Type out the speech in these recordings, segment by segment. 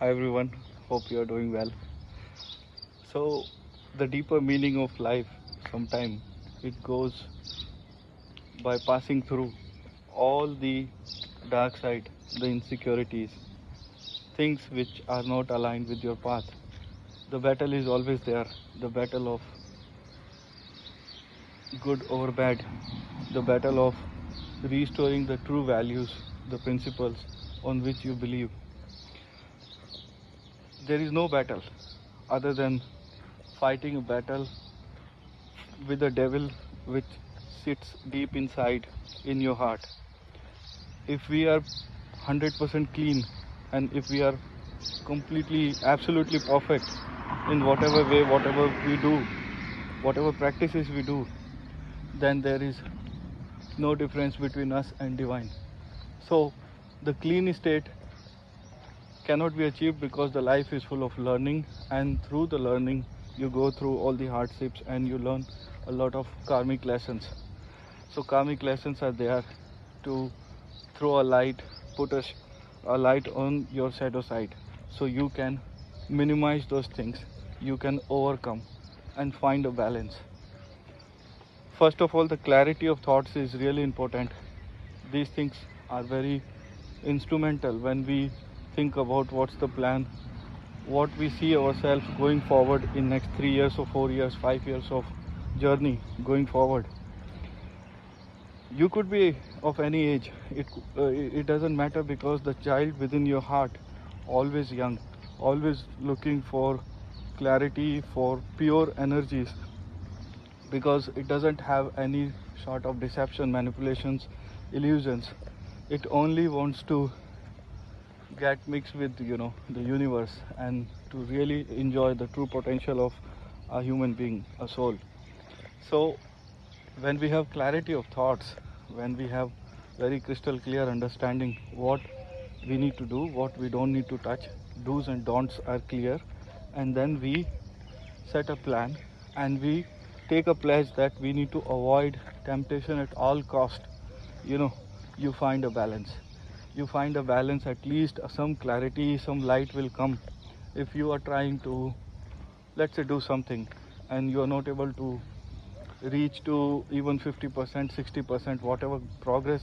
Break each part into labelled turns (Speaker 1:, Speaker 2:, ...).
Speaker 1: Hi everyone, hope you are doing well. So, the deeper meaning of life, sometime it goes by passing through all the dark side, the insecurities, things which are not aligned with your path. The battle is always there, the battle of good over bad, the battle of restoring the true values, the principles on which you believe. There is no battle other than fighting a battle with the devil which sits deep inside in your heart. If we are 100% clean and if we are completely, absolutely perfect in whatever way, whatever we do, whatever practices we do, then there is no difference between us and divine. So, the clean state cannot be achieved because the life is full of learning, and through the learning, you go through all the hardships and you learn a lot of karmic lessons. So karmic lessons are there to throw a light, put a light on your shadow side, so you can minimize those things, you can overcome and find a balance. First of all, the clarity of thoughts is really important. These things are very instrumental when we think about what's the plan, what we see ourselves going forward in next 3 years or 4 years, 5 years of journey going forward. You could be of any age, it doesn't matter, because the child within your heart, always young, always looking for clarity, for pure energies, because it doesn't have any sort of deception, manipulations, illusions. It only wants to get mixed with the universe and to really enjoy the true potential of a human being, a soul. So when we have clarity of thoughts, when we have very crystal clear understanding what we need to do, what we don't need to touch, do's and don'ts are clear, and then we set a plan and we take a pledge that we need to avoid temptation at all cost. you know you find a balance. You find a balance, at least some clarity, some light will come. If you are trying to, let's say, do something and you are not able to reach to even 50%, 60%, whatever progress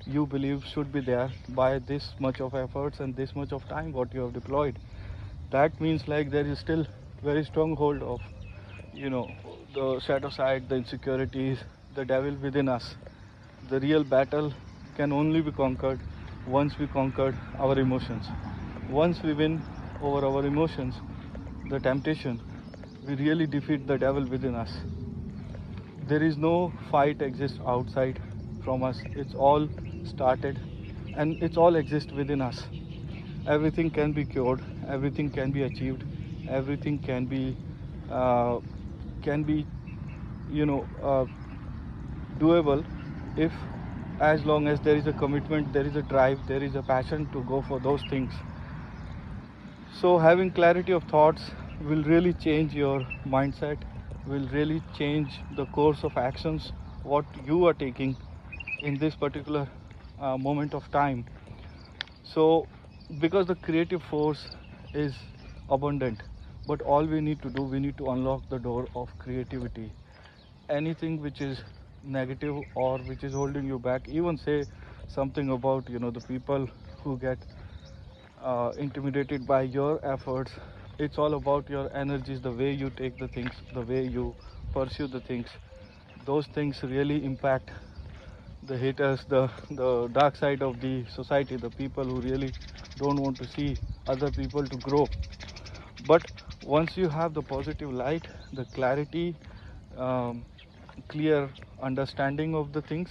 Speaker 1: you believe should be there by this much of efforts and this much of time what you have deployed, that means like there is still very strong hold of you know the shadow side, the insecurities, the devil within us. The real battle can only be conquered once we conquered our emotions. Once we win over our emotions, the temptation, we really defeat the devil within us. There is no fight exists outside from us. It's all started and it's all exists within us. Everything can be cured, everything can be achieved, everything uh, can be you know uh, doable, if, as long as there is a commitment, there is a drive, there is a passion to go for those things. So having clarity of thoughts will really change your mindset, will really change the course of actions what you are taking in this particular moment of time. So because the creative force is abundant, but all we need to do, we need to unlock the door of creativity. Anything which is negative or which is holding you back, even say something about the people who get intimidated by your efforts. It's all about your energies, the way you take the things, the way you pursue the things. Those things really impact the haters, the dark side of the society, the people who really don't want to see other people to grow. But once you have the positive light, the clarity, um, clear understanding of the things,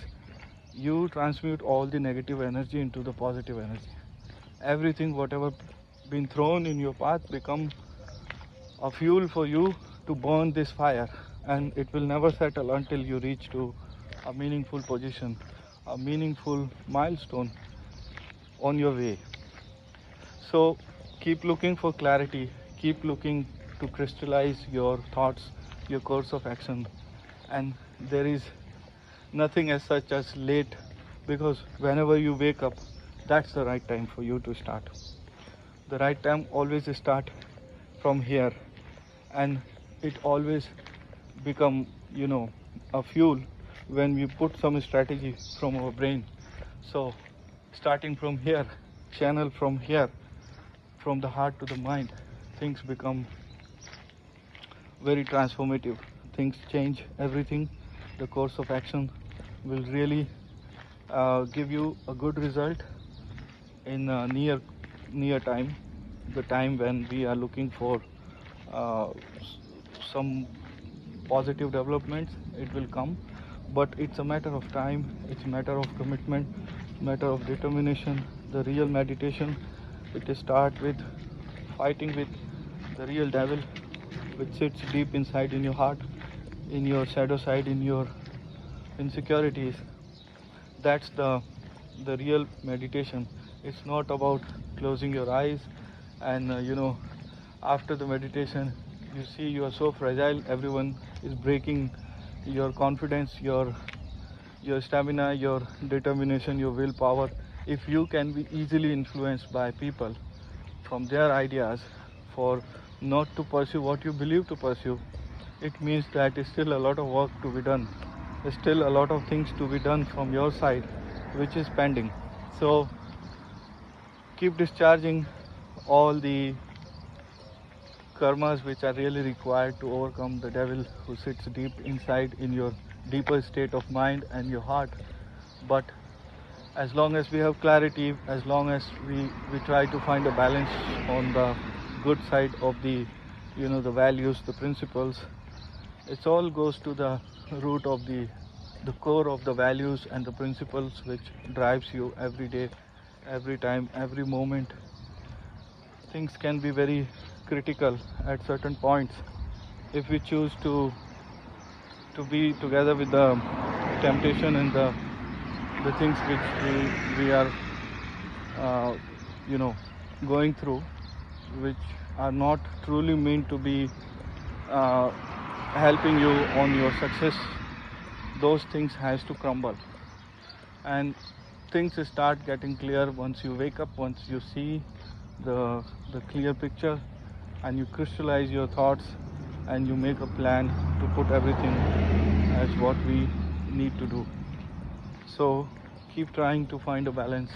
Speaker 1: you transmute all the negative energy into the positive energy. Everything whatever been thrown in your path become a fuel for you to burn this fire, and it will never settle until you reach to a meaningful position, a meaningful milestone on your way. So keep looking for clarity, keep looking to crystallize your thoughts, your course of action, and there is nothing as such as late, because whenever you wake up, that's the right time for you to start. The right time always start from here, and it always become, a fuel when we put some strategy from our brain. So starting from here, channel from here, from the heart to the mind, things become very transformative. Things change everything. The course of action will really give you a good result in near time, the time when we are looking for uh, some positive developments. It will come, but it's a matter of time, it's a matter of commitment, matter of determination. The real meditation, it start with fighting with the real devil which sits deep inside in your heart, in your shadow side, in your insecurities. That's the real meditation. It's not about closing your eyes and after the meditation you see you are so fragile, everyone is breaking your confidence, your stamina, your determination, your willpower. If you can be easily influenced by people from their ideas for not to pursue what you believe to pursue, it means that is still a lot of work to be done. There's still a lot of things to be done from your side which is pending. So keep discharging all the karmas which are really required to overcome the devil who sits deep inside in your deeper state of mind and your heart. But as long as we have clarity, as long as we try to find a balance on the good side of the values, the principles, it all goes to the root of the core of the values and the principles which drives you every day, every time, every moment. Things can be very critical at certain points. If we choose to be together with the temptation and the things which we are uh, you know going through, which are not truly meant to be uh, helping you on your success, those things has to crumble, and things start getting clear once you wake up, once you see the clear picture, and you crystallize your thoughts, and you make a plan to put everything as what we need to do. So keep trying to find a balance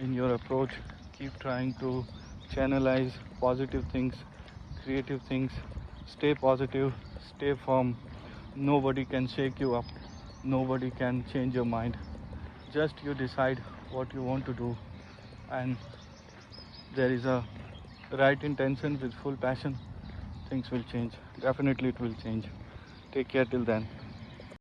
Speaker 1: in your approach. Keep trying to channelize positive things, creative things. Stay positive, stay firm. Nobody can shake you up. Nobody can change your mind. Just you decide what you want to do, and there is a right intention with full passion. Things will change. Definitely it will change. Take care till then.